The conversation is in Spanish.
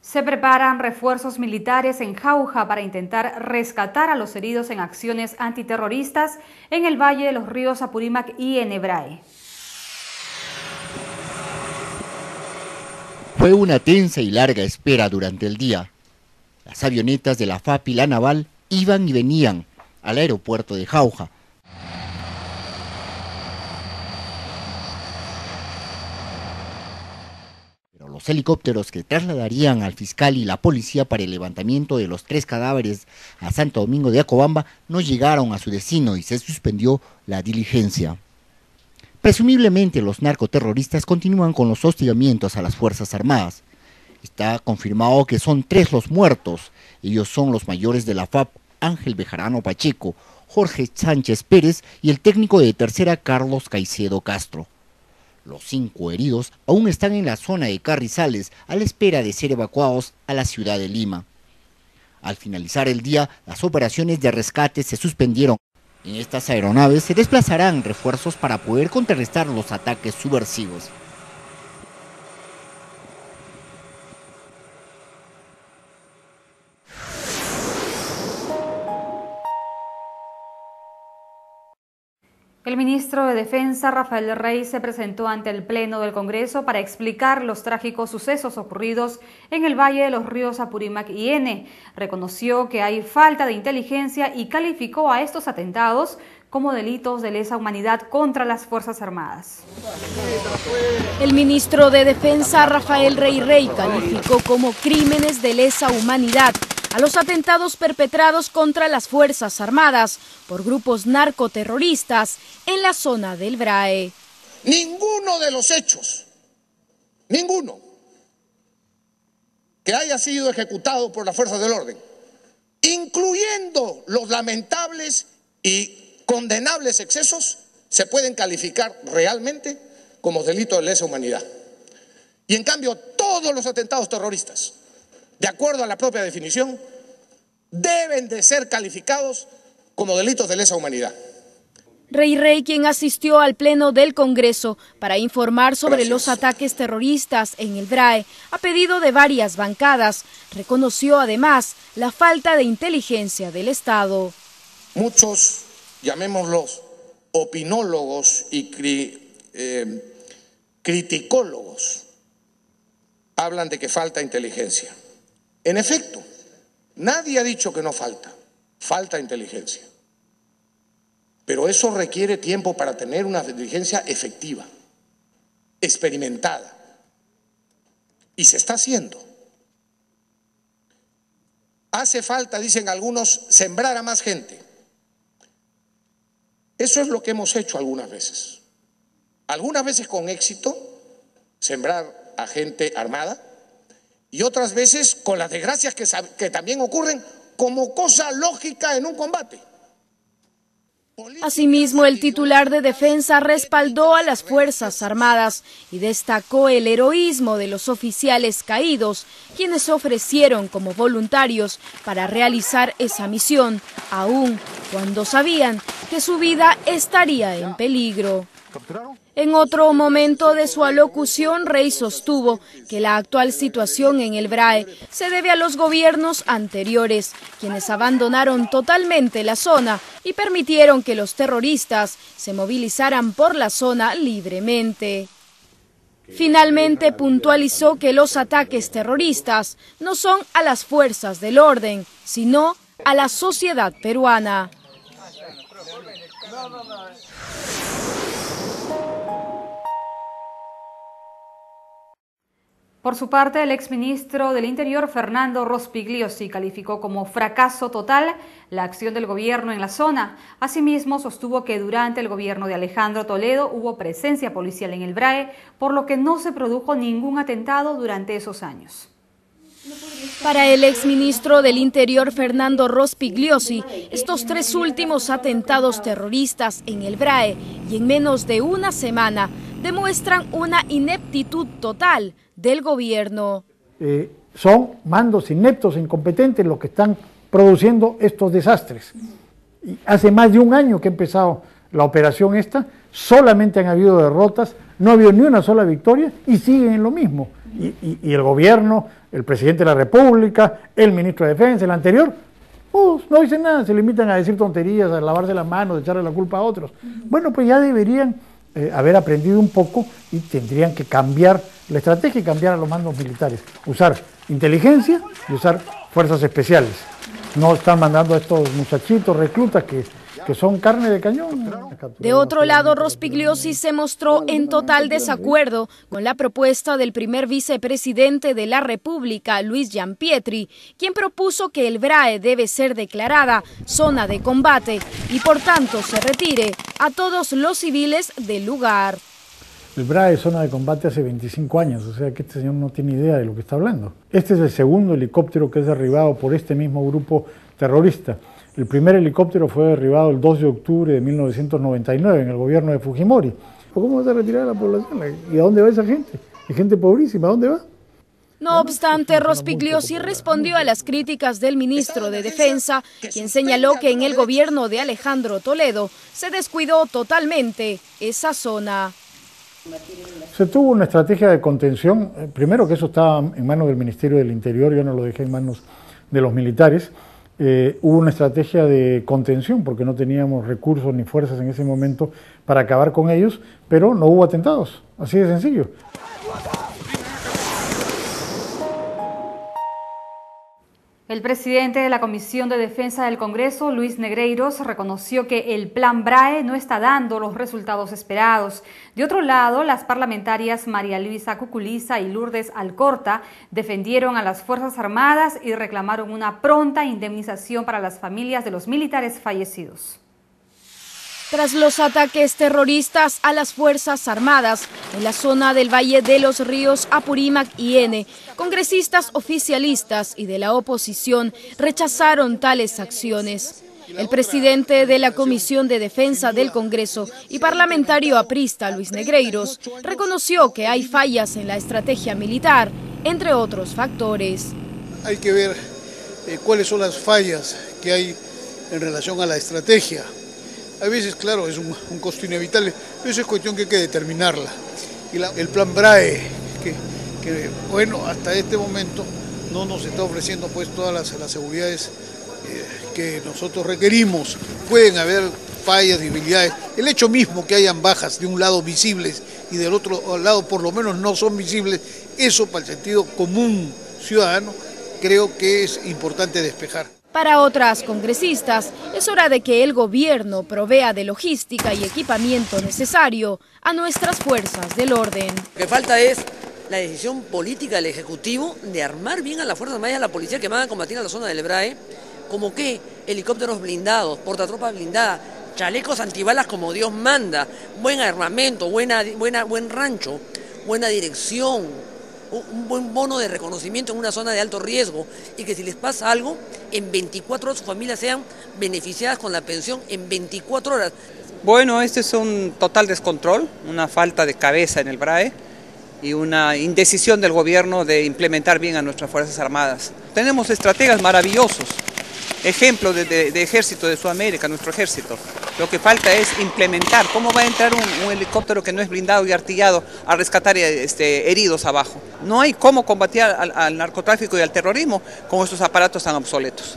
Se preparan refuerzos militares en Jauja para intentar rescatar a los heridos en acciones antiterroristas en el Valle de los Ríos Apurímac y en el Brae. Fue una tensa y larga espera durante el día. Las avionetas de la FAP y la Naval iban y venían al aeropuerto de Jauja. Pero los helicópteros que trasladarían al fiscal y la policía para el levantamiento de los 3 cadáveres a Santo Domingo de Acobamba no llegaron a su destino y se suspendió la diligencia. Presumiblemente los narcoterroristas continúan con los hostigamientos a las Fuerzas Armadas. Está confirmado que son 3 los muertos. Ellos son los mayores de la FAP, Ángel Bejarano Pacheco, Jorge Sánchez Pérez y el técnico de tercera Carlos Caicedo Castro. Los 5 heridos aún están en la zona de Carrizales a la espera de ser evacuados a la ciudad de Lima. Al finalizar el día, las operaciones de rescate se suspendieron. En estas aeronaves se desplazarán refuerzos para poder contrarrestar los ataques subversivos. El ministro de Defensa, Rafael Rey, se presentó ante el Pleno del Congreso para explicar los trágicos sucesos ocurridos en el Valle de los Ríos Apurímac y Ene. Reconoció que hay falta de inteligencia y calificó a estos atentados como delitos de lesa humanidad contra las Fuerzas Armadas. El ministro de Defensa, Rafael Rey, calificó como crímenes de lesa humanidad a los atentados perpetrados contra las Fuerzas Armadas por grupos narcoterroristas en la zona del Brae. Ninguno de los hechos, ninguno, que haya sido ejecutado por las fuerzas del orden, incluyendo los lamentables y condenables excesos, se pueden calificar realmente como delito de lesa humanidad. Y en cambio, todos los atentados terroristas, de acuerdo a la propia definición, deben de ser calificados como delitos de lesa humanidad. Rey, quien asistió al Pleno del Congreso para informar sobre los ataques terroristas en el Brae, a pedido de varias bancadas, reconoció además la falta de inteligencia del Estado. Muchos, llamémoslos opinólogos y criticólogos, hablan de que falta inteligencia. En efecto, nadie ha dicho que no falta inteligencia. Pero eso requiere tiempo para tener una inteligencia efectiva, experimentada. Y se está haciendo. Hace falta, dicen algunos, sembrar a más gente. Eso es lo que hemos hecho algunas veces. Algunas veces con éxito, sembrar a gente armada, y otras veces con las desgracias que también ocurren como cosa lógica en un combate. Asimismo, el titular de Defensa respaldó a las Fuerzas Armadas y destacó el heroísmo de los oficiales caídos, quienes se ofrecieron como voluntarios para realizar esa misión, aun cuando sabían que su vida estaría en peligro. En otro momento de su alocución, Rey sostuvo que la actual situación en el Brae se debe a los gobiernos anteriores, quienes abandonaron totalmente la zona y permitieron que los terroristas se movilizaran por la zona libremente. Finalmente puntualizó que los ataques terroristas no son a las fuerzas del orden, sino a la sociedad peruana. Por su parte, el exministro del Interior, Fernando Rospigliosi, calificó como fracaso total la acción del gobierno en la zona. Asimismo, sostuvo que durante el gobierno de Alejandro Toledo hubo presencia policial en el Brae, por lo que no se produjo ningún atentado durante esos años. Para el exministro del Interior, Fernando Rospigliosi, estos 3 últimos atentados terroristas en el Brae y en menos de una semana demuestran una ineptitud total del gobierno. Son mandos ineptos e incompetentes los que están produciendo estos desastres. Y hace más de un año que ha empezado la operación esta, solamente han habido derrotas, no ha habido ni una sola victoria y siguen en lo mismo. Y el gobierno, el presidente de la República, el ministro de Defensa, el anterior, no dicen nada, se limitan a decir tonterías, a lavarse las manos, a echarle la culpa a otros. Bueno, pues ya deberían haber aprendido un poco y tendrían que cambiar la estrategia y cambiar a los mandos militares. Usar inteligencia y usar fuerzas especiales. No están mandando a estos muchachitos reclutas que son carne de cañón. De otro lado, Rospigliosi se mostró en total desacuerdo con la propuesta del primer vicepresidente de la República, Luis Gianpietri, quien propuso que el BRAE debe ser declarada zona de combate y por tanto se retire a todos los civiles del lugar. El BRAE es zona de combate hace 25 años, o sea que este señor no tiene idea de lo que está hablando. Este es el segundo helicóptero que es derribado por este mismo grupo terrorista. El primer helicóptero fue derribado el 2 de octubre de 1999 en el gobierno de Fujimori. ¿Cómo vas a retirar a la población? ¿Y a dónde va esa gente? ¿Y gente pobrísima? ¿A dónde va? No obstante, Rospigliosi respondió a las críticas del ministro de Defensa, quien señaló que en el gobierno de Alejandro Toledo se descuidó totalmente esa zona. Se tuvo una estrategia de contención, primero que eso estaba en manos del Ministerio del Interior, yo no lo dejé en manos de los militares. Hubo una estrategia de contención porque no teníamos recursos ni fuerzas en ese momento para acabar con ellos, pero no hubo atentados, así de sencillo. El presidente de la Comisión de Defensa del Congreso, Luis Negreiros, reconoció que el Plan BRAE no está dando los resultados esperados. De otro lado, las parlamentarias María Luisa Cuculiza y Lourdes Alcorta defendieron a las Fuerzas Armadas y reclamaron una pronta indemnización para las familias de los militares fallecidos. Tras los ataques terroristas a las Fuerzas Armadas en la zona del Valle de los Ríos Apurímac y Ene, congresistas oficialistas y de la oposición rechazaron tales acciones. El presidente de la Comisión de Defensa del Congreso y parlamentario aprista Luis Negreiros reconoció que hay fallas en la estrategia militar, entre otros factores. Hay que ver cuáles son las fallas que hay en relación a la estrategia. A veces, claro, es un costo inevitable, pero eso es cuestión que hay que determinarla. Y el plan BRAE, que bueno, hasta este momento no nos está ofreciendo pues todas las seguridades que nosotros requerimos. Pueden haber fallas, debilidades. El hecho mismo que hayan bajas de un lado visibles y del otro lado por lo menos no son visibles, eso para el sentido común ciudadano creo que es importante despejar. Para otras congresistas, es hora de que el gobierno provea de logística y equipamiento necesario a nuestras fuerzas del orden. Lo que falta es la decisión política del Ejecutivo de armar bien a las Fuerzas Armadas y a la policía que van a combatir a la zona del BRAE, como que helicópteros blindados, portatropas blindadas, chalecos antibalas como Dios manda, buen armamento, buen rancho, buena dirección, un buen bono de reconocimiento en una zona de alto riesgo y que si les pasa algo, en 24 horas sus familias sean beneficiadas con la pensión en 24 horas. Bueno, este es un total descontrol, una falta de cabeza en el BRAE y una indecisión del gobierno de implementar bien a nuestras Fuerzas Armadas. Tenemos estrategas maravillosos, ejemplo de ejército de Sudamérica, nuestro ejército. Lo que falta es implementar. ¿Cómo va a entrar un helicóptero que no es blindado y artillado a rescatar heridos abajo? No hay cómo combatir al narcotráfico y al terrorismo con estos aparatos tan obsoletos.